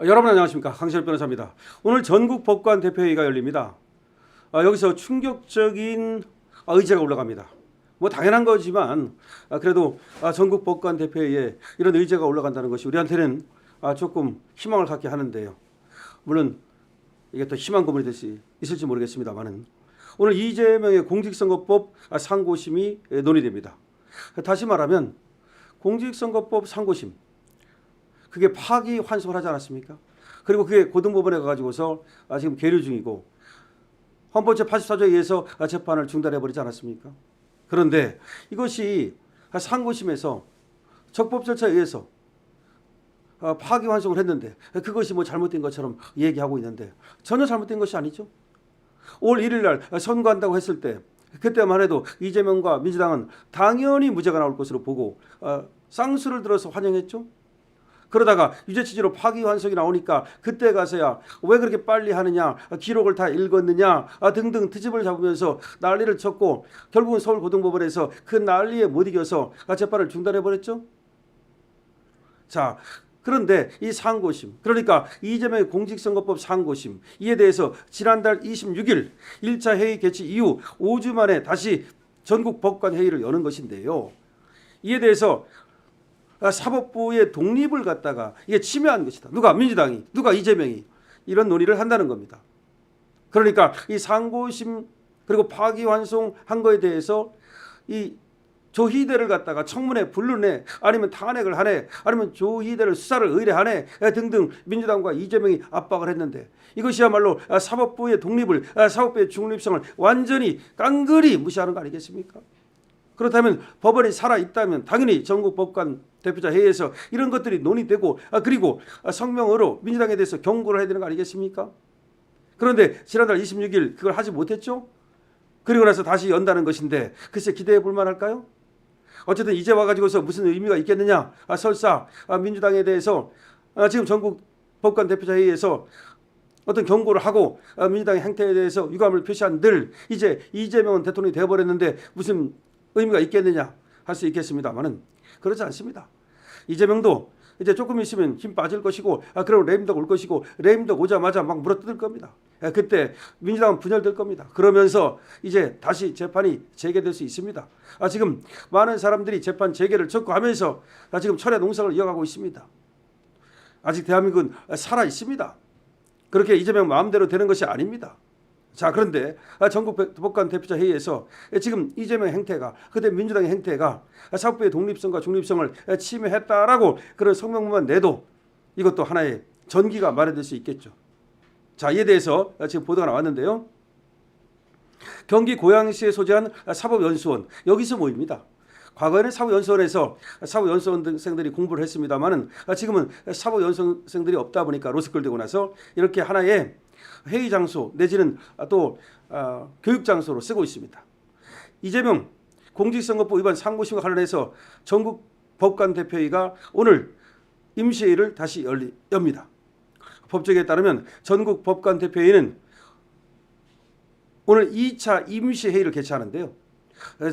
여러분 안녕하십니까, 강시열 변호사입니다. 오늘 전국 법관 대표회의가 열립니다. 여기서 충격적인 의제가 올라갑니다. 뭐 당연한 거지만 그래도 전국 법관 대표회의에 이런 의제가 올라간다는 것이 우리한테는 조금 희망을 갖게 하는데요. 물론 이게 또 희망 고문이 될 수 있을지 모르겠습니다만은 오늘 이재명의 공직선거법 상고심이 논의됩니다. 다시 말하면 공직선거법 상고심, 그게 파기환송을 하지 않았습니까? 그리고 그게 고등법원에 가가지고서 지금 계류 중이고 헌법 제84조에 의해서 재판을 중단해버리지 않았습니까? 그런데 이것이 상고심에서 적법 절차에 의해서 파기환송을 했는데 그것이 뭐 잘못된 것처럼 얘기하고 있는데 전혀 잘못된 것이 아니죠. 5월 1일 날 선고한다고 했을 때 그때만 해도 이재명과 민주당은 당연히 무죄가 나올 것으로 보고 쌍수를 들어서 환영했죠. 그러다가 유죄 취지로 파기환송이 나오니까 그때 가서야 왜 그렇게 빨리 하느냐, 기록을 다 읽었느냐 등등 트집을 잡으면서 난리를 쳤고 결국은 서울고등법원에서 그 난리에 못 이겨서 재판을 중단해버렸죠. 자, 그런데 이 상고심, 그러니까 이재명의 공직선거법 상고심, 이에 대해서 지난달 26일 1차 회의 개최 이후 5주 만에 다시 전국 법관 회의를 여는 것인데요. 이에 대해서 사법부의 독립을 갖다가 이게 침해한 것이다. 누가? 민주당이, 누가? 이재명이. 이런 논의를 한다는 겁니다. 그러니까 이 상고심 그리고 파기환송한 거에 대해서 이 조희대를 갖다가 청문회 불러내, 아니면 탄핵을 하네, 아니면 조희대를 수사를 의뢰하네 등등 민주당과 이재명이 압박을 했는데 이것이야말로 사법부의 독립을, 사법부의 중립성을 완전히 깡그리 무시하는 거 아니겠습니까? 그렇다면 법원이 살아있다면 당연히 전국 법관 대표자 회의에서 이런 것들이 논의되고 그리고 성명으로 민주당에 대해서 경고를 해야 되는 거 아니겠습니까? 그런데 지난달 26일 그걸 하지 못했죠. 그리고 나서 다시 연다는 것인데 글쎄 기대해 볼 만할까요? 어쨌든 이제 와가지고서 무슨 의미가 있겠느냐. 설사 민주당에 대해서 지금 전국 법관 대표자 회의에서 어떤 경고를 하고 민주당의 행태에 대해서 유감을 표시한 늘 이제 이재명은 대통령이 되어버렸는데 무슨 의미가 있겠느냐 할 수 있겠습니다만은 그렇지 않습니다. 이재명도 이제 조금 있으면 힘 빠질 것이고 그리고 레임덕 올 것이고 레임덕 오자마자 막 물어뜯을 겁니다. 그때 민주당은 분열될 겁니다. 그러면서 이제 다시 재판이 재개될 수 있습니다. 지금 많은 사람들이 재판 재개를 촉구하면서 지금 철야 농성을 이어가고 있습니다. 아직 대한민국은 살아 있습니다. 그렇게 이재명 마음대로 되는 것이 아닙니다. 자, 그런데 전국 법관 대표자 회의에서 지금 이재명 행태가, 그때 민주당의 행태가 사법부의 독립성과 중립성을 침해했다라고 그런 성명만 내도 이것도 하나의 전기가 마련될 수 있겠죠. 자, 이에 대해서 지금 보도가 나왔는데요. 경기 고양시에 소재한 사법연수원, 여기서 모입니다. 과거에는 사법연수원에서 사법연수원생들이 공부를 했습니다만은 지금은 사법연수원생들이 없다 보니까 로스쿨 되고 나서 이렇게 하나의 회의 장소 내지는 또 교육 장소로 쓰고 있습니다. 이재명 공직선거법 위반 상고심과 관련해서 전국 법관 대표회의가 오늘 임시회의를 다시 엽니다. 법조계에 따르면 전국 법관 대표회의는 오늘 2차 임시회의를 개최하는데요.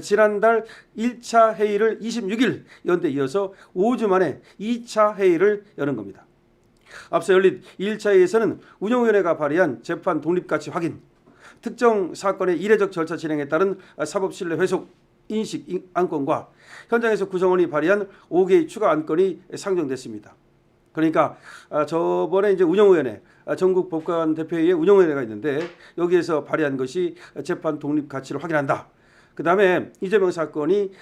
지난달 1차 회의를 26일 연 데 이어서 5주 만에 2차 회의를 여는 겁니다. 앞서 열린 1차 회의에서는 운영위원회가 발의한 재판 독립가치 확인, 특정 사건의 이례적 절차 진행에 따른 사법신뢰 회복 인식 안건과 현장에서 구성원이 발의한 5개의 추가 안건이 상정됐습니다. 그러니까 저번에 이제 운영위원회, 전국 법관 대표회의에 운영위원회가 있는데 여기에서 발의한 것이 재판 독립 가치를 확인한다. 그 다음에 이재명 사건이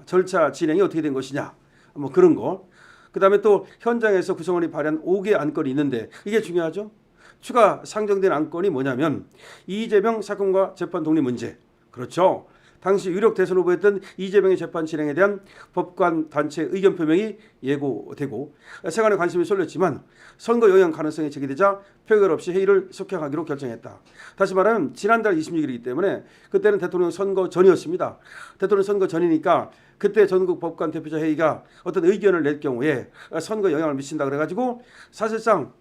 절차 진행이 어떻게 된 것이냐, 뭐 그런 거. 그 다음에 또 현장에서 구성원이 발의한 5개의 안건이 있는데 이게 중요하죠. 추가 상정된 안건이 뭐냐면 이재명 사건과 재판 독립 문제. 그렇죠. 당시 유력 대선 후보였던 이재명의 재판 진행에 대한 법관 단체 의견 표명이 예고되고 세간의 관심이 쏠렸지만 선거 영향 가능성이 제기되자 표결 없이 회의를 속행하기로 결정했다. 다시 말하면 지난달 26일이기 때문에 그때는 대통령 선거 전이었습니다. 대통령 선거 전이니까 그때 전국 법관 대표자 회의가 어떤 의견을 낼 경우에 선거 영향을 미친다 그래가지고 사실상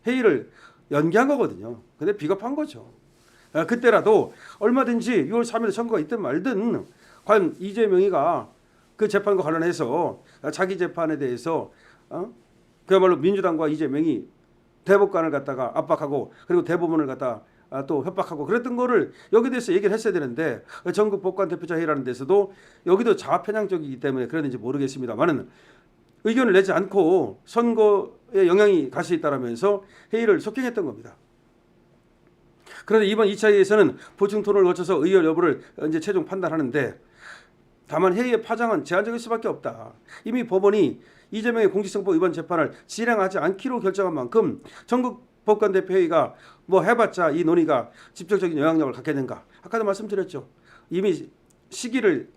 회의를 연기한 거거든요. 근데 비겁한 거죠. 그때라도 얼마든지 6월 3일에 선거가 있든 말든 과연 이재명이가 그 재판과 관련해서 자기 재판에 대해서 그야말로 민주당과 이재명이 대법관을 갖다가 압박하고 그리고 대법원을 갖다 또 협박하고 그랬던 거를 여기 대해서 얘기를 했어야 되는데 전국 법관 대표자 회의라는 데서도 여기도 좌편향적이기 때문에 그랬는지 모르겠습니다만은 의견을 내지 않고 선거에 영향이 갈 수 있다라면서 회의를 속행했던 겁니다. 그런데 이번 2차 회의에서는 보충 토론을 거쳐서 의결 여부를 이제 최종 판단하는데 다만 회의의 파장은 제한적일 수밖에 없다. 이미 법원이 이재명의 공직선거법 위반 재판을 진행하지 않기로 결정한 만큼 전국 법관 대표회의가 뭐 해봤자 이 논의가 직접적인 영향력을 갖겠는가? 아까도 말씀드렸죠. 이미 시기를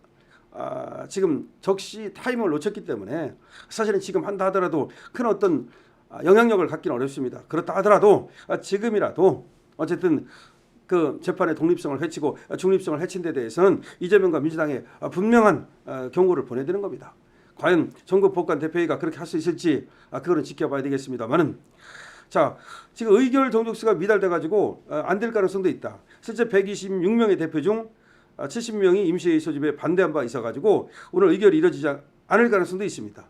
지금 적시 타이밍을 놓쳤기 때문에 사실은 지금 한다 하더라도 큰 어떤 영향력을 갖기는 어렵습니다. 그렇다 하더라도 지금이라도 어쨌든 그 재판의 독립성을 해치고 중립성을 해친 데 대해서는 이재명과 민주당에 분명한 경고를 보내야 되는 겁니다. 과연 전국 법관 대표회의가 그렇게 할 수 있을지 그거는 지켜봐야 되겠습니다만은 자 지금 의결 정족수가 미달돼 가지고 안 될 가능성도 있다. 실제 126명의 대표 중 70명이 임시회의 소집에 반대한 바 있어 가지고 오늘 의결이 이루어지지 않을 가능성도 있습니다.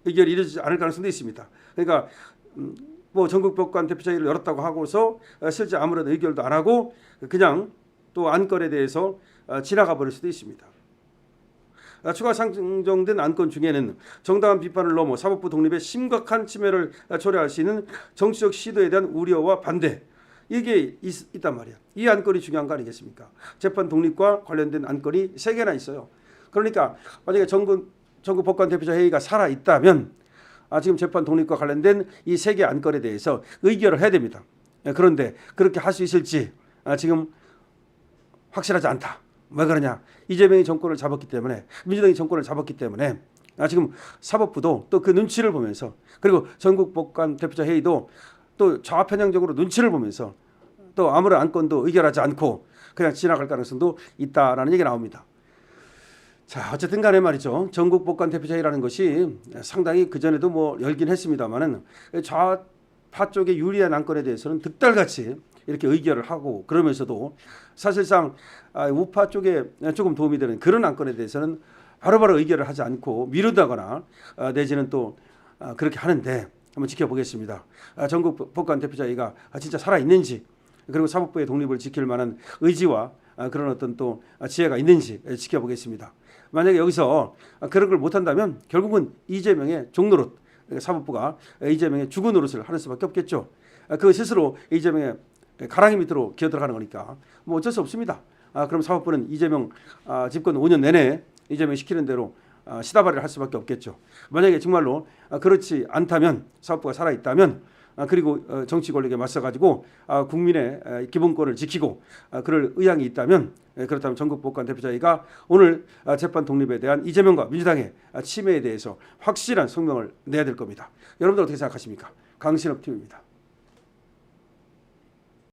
의결이 이루어지지 않을 가능성도 있습니다. 그러니까 뭐 전국 법관 대표자회의를 열었다고 하고서 실제 아무런 의결도 안 하고 그냥 또 안건에 대해서 지나가 버릴 수도 있습니다. 추가 상정된 안건 중에는 정당한 비판을 넘어 사법부 독립의 심각한 침해를 초래할 수 있는 정치적 시도에 대한 우려와 반대 이게 있단 말이야. 이 안건이 중요한 거 아니겠습니까? 재판 독립과 관련된 안건이 3개나 있어요. 그러니까 만약에 전국 법관 대표자 회의가 살아 있다면 지금 재판 독립과 관련된 이 3개 안건에 대해서 의결을 해야 됩니다. 그런데 그렇게 할 수 있을지 지금 확실하지 않다. 왜 그러냐? 이재명이 정권을 잡았기 때문에 민주당이 정권을 잡았기 때문에 지금 사법부도 또 그 눈치를 보면서 그리고 전국 법관 대표자 회의도 또 좌편향적으로 눈치를 보면서 또 아무런 안건도 의결하지 않고 그냥 지나갈 가능성도 있다라는 얘기가 나옵니다. 자 어쨌든 간에 말이죠. 전국 법관 대표자 회의라는 것이 상당히 그전에도 뭐 열긴 했습니다만은 좌파 쪽에 유리한 안건에 대해서는 득달같이 이렇게 의결을 하고 그러면서도 사실상 우파 쪽에 조금 도움이 되는 그런 안건에 대해서는 바로바로 의결을 하지 않고 미루다거나 내지는 또 그렇게 하는데 한번 지켜보겠습니다. 전국 법관 대표자회의가 진짜 살아있는지 그리고 사법부의 독립을 지킬 만한 의지와 그런 어떤 또 지혜가 있는지 지켜보겠습니다. 만약에 여기서 그런 걸 못한다면 결국은 이재명의 종노릇 사법부가 이재명의 주거 노릇을 하는 수밖에 없겠죠. 그 스스로 이재명의 가랑이 밑으로 기어들어가는 거니까 뭐 어쩔 수 없습니다. 그럼 사법부는 이재명 집권 5년 내내 이재명 시키는 대로 시다발이를 할 수밖에 없겠죠. 만약에 정말로 그렇지 않다면 사법부가 살아있다면 그리고 정치 권력에 맞서가지고 국민의 기본권을 지키고 그럴 의향이 있다면 그렇다면 전국 법관 대표자회의가 오늘 재판 독립에 대한 이재명과 민주당의 침해에 대해서 확실한 성명을 내야 될 겁니다. 여러분들 어떻게 생각하십니까? 강신업 팀입니다.